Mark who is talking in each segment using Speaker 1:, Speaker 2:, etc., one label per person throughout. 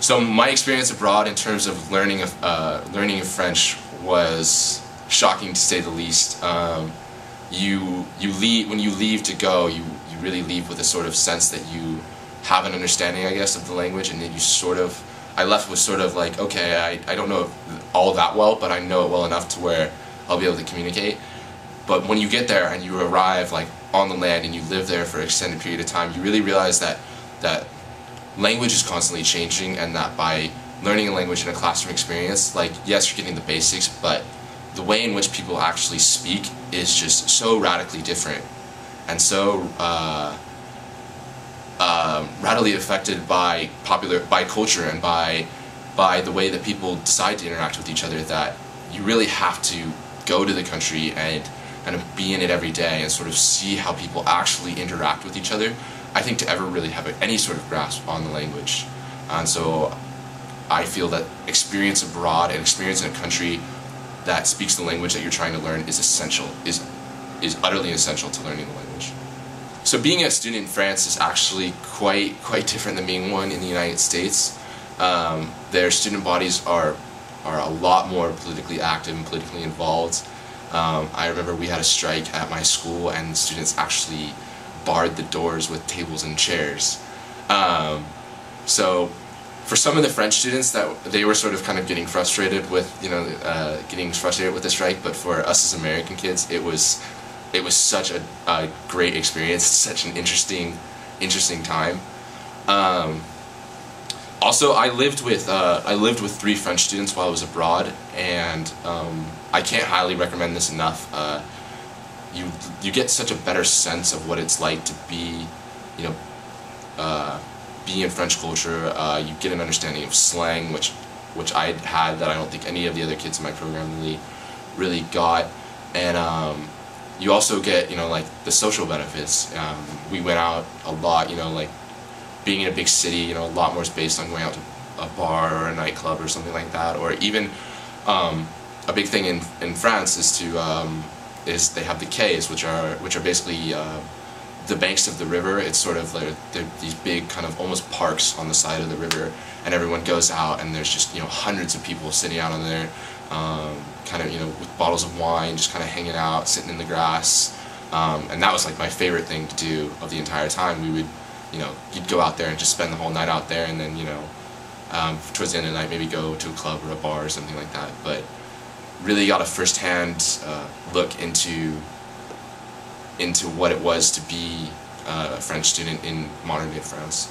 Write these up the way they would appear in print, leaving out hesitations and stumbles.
Speaker 1: So my experience abroad in terms of learning of French was shocking to say the least. You leave when you leave to go. You really leave with a sort of sense that you have an understanding, I guess, of the language, and then I left with sort of like, okay, I don't know it all that well, but I know it well enough to where I'll be able to communicate. But when you get there and you arrive like on the land and you live there for an extended period of time, you really realize that language is constantly changing, and that by learning a language in a classroom experience, like, yes, you're getting the basics, but the way in which people actually speak is just so radically different, and so radically affected by culture and by the way that people decide to interact with each other, that you really have to go to the country and kind of be in it every day and sort of see how people actually interact with each other, I think, to ever really have any sort of grasp on the language. And so I feel that experience abroad and experience in a country that speaks the language that you're trying to learn is essential, is utterly essential to learning the language. So being a student in France is actually quite different than being one in the United States. Their student bodies are a lot more politically active and politically involved. I remember we had a strike at my school, and students actually barred the doors with tables and chairs. So for some of the French students, that they were sort of kind of getting frustrated with the strike, but for us as American kids, it was such a great experience, such an interesting time. Also, I lived with 3 French students while I was abroad, and I can't highly recommend this enough. You get such a better sense of what it's like to be, be in French culture. You get an understanding of slang, which I had that I don't think any of the other kids in my program really got, and you also get like the social benefits. We went out a lot, like being in a big city, a lot more space on going out to a bar or a nightclub or something like that, or even a big thing in France is they have the quays, which are basically the banks of the river. It's sort of like these big kind of almost parks on the side of the river, and everyone goes out, and there's just hundreds of people sitting out on there, kind of with bottles of wine, just kind of hanging out, sitting in the grass, and that was like my favorite thing to do of the entire time. We would, you'd go out there and just spend the whole night out there, and then towards the end of the night maybe go to a club or a bar or something like that. But really got a first-hand look into what it was to be a French student in modern-day France.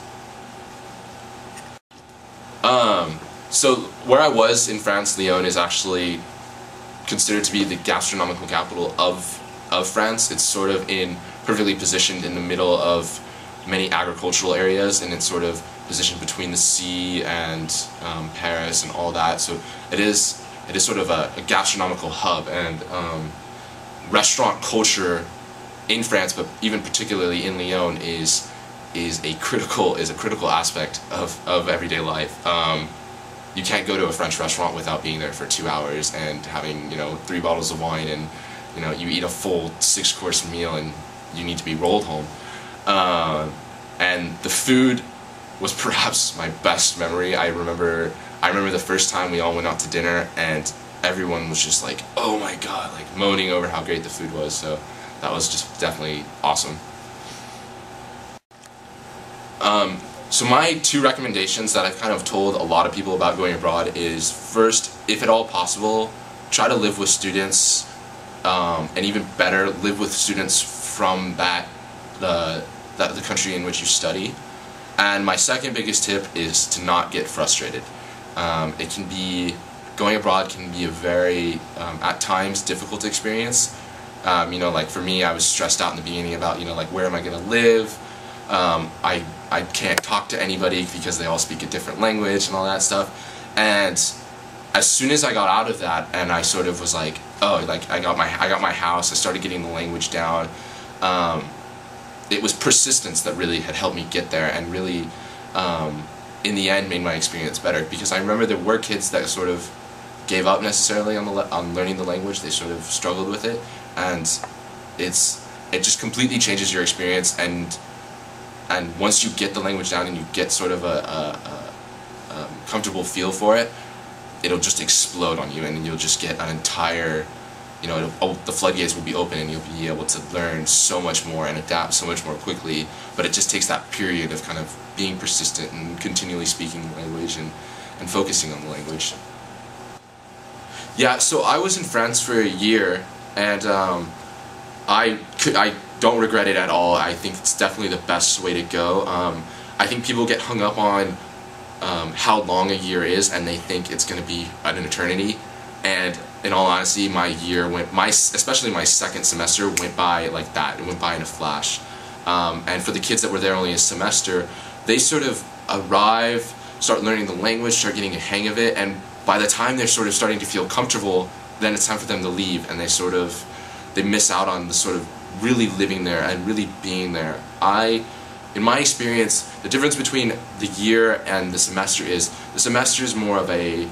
Speaker 1: So where I was in France, Lyon is actually considered to be the gastronomical capital of France. It's sort of perfectly positioned in the middle of many agricultural areas, and it's sort of positioned between the sea and Paris and all that. So it is sort of a gastronomical hub, and restaurant culture in France, but even particularly in Lyon, is a critical aspect of everyday life. You can't go to a French restaurant without being there for 2 hours and having 3 bottles of wine, and you eat a full 6-course meal, and you need to be rolled home. And the food was perhaps my best memory. I remember the first time we all went out to dinner, and everyone was just like, oh my god, like moaning over how great the food was. So that was just definitely awesome. So my 2 recommendations that I've kind of told a lot of people about going abroad is, first, if at all possible, try to live with students, and even better, live with students from the country in which you study. And my second biggest tip is to not get frustrated. Going abroad can be a very, at times, difficult experience. Like for me, I was stressed out in the beginning about, like, where am I going to live? I can't talk to anybody because they all speak a different language and all that stuff. And as soon as I got out of that, and I sort of was like, oh, like I got my house, I started getting the language down. It was persistence that really had helped me get there, and really, in the end, made my experience better. Because I remember there were kids that sort of gave up necessarily on learning the language. They sort of struggled with it, and it just completely changes your experience. And once you get the language down and you get sort of a comfortable feel for it, it'll just explode on you, and you'll just get an entire, the floodgates will be open, and you'll be able to learn so much more and adapt so much more quickly. But it just takes that period of kind of being persistent and continually speaking the language and focusing on the language. Yeah, so I was in France for a year, and I don't regret it at all. I think it's definitely the best way to go. I think people get hung up on how long a year is, and they think it's going to be an eternity. And in all honesty, my year especially my second semester went by like that. It went by in a flash. And for the kids that were there only a semester, they sort of arrive, start learning the language, start getting a hang of it, and by the time they're sort of starting to feel comfortable, then it's time for them to leave, and they miss out on the sort of really living there and really being there. In my experience, the difference between the year and the semester is more of a,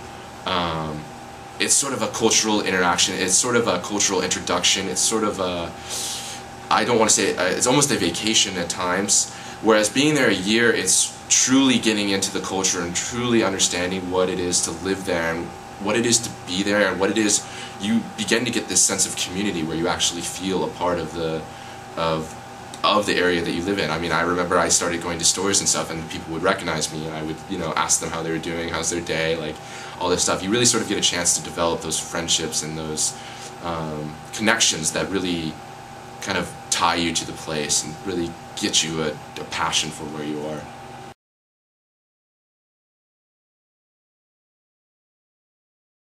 Speaker 1: it's sort of a cultural interaction, it's sort of a cultural introduction, it's sort of a, I don't want to say, it's almost a vacation at times, whereas being there a year, it's truly getting into the culture and truly understanding what it is to live there and what it is to be there and what it is. You begin to get this sense of community where you actually feel a part of the area that you live in. I mean, I remember I started going to stores and stuff, and people would recognize me, and I would, ask them how they were doing, how's their day, like all this stuff. You really sort of get a chance to develop those friendships and those connections that really kind of tie you to the place and really get you a passion for where you are.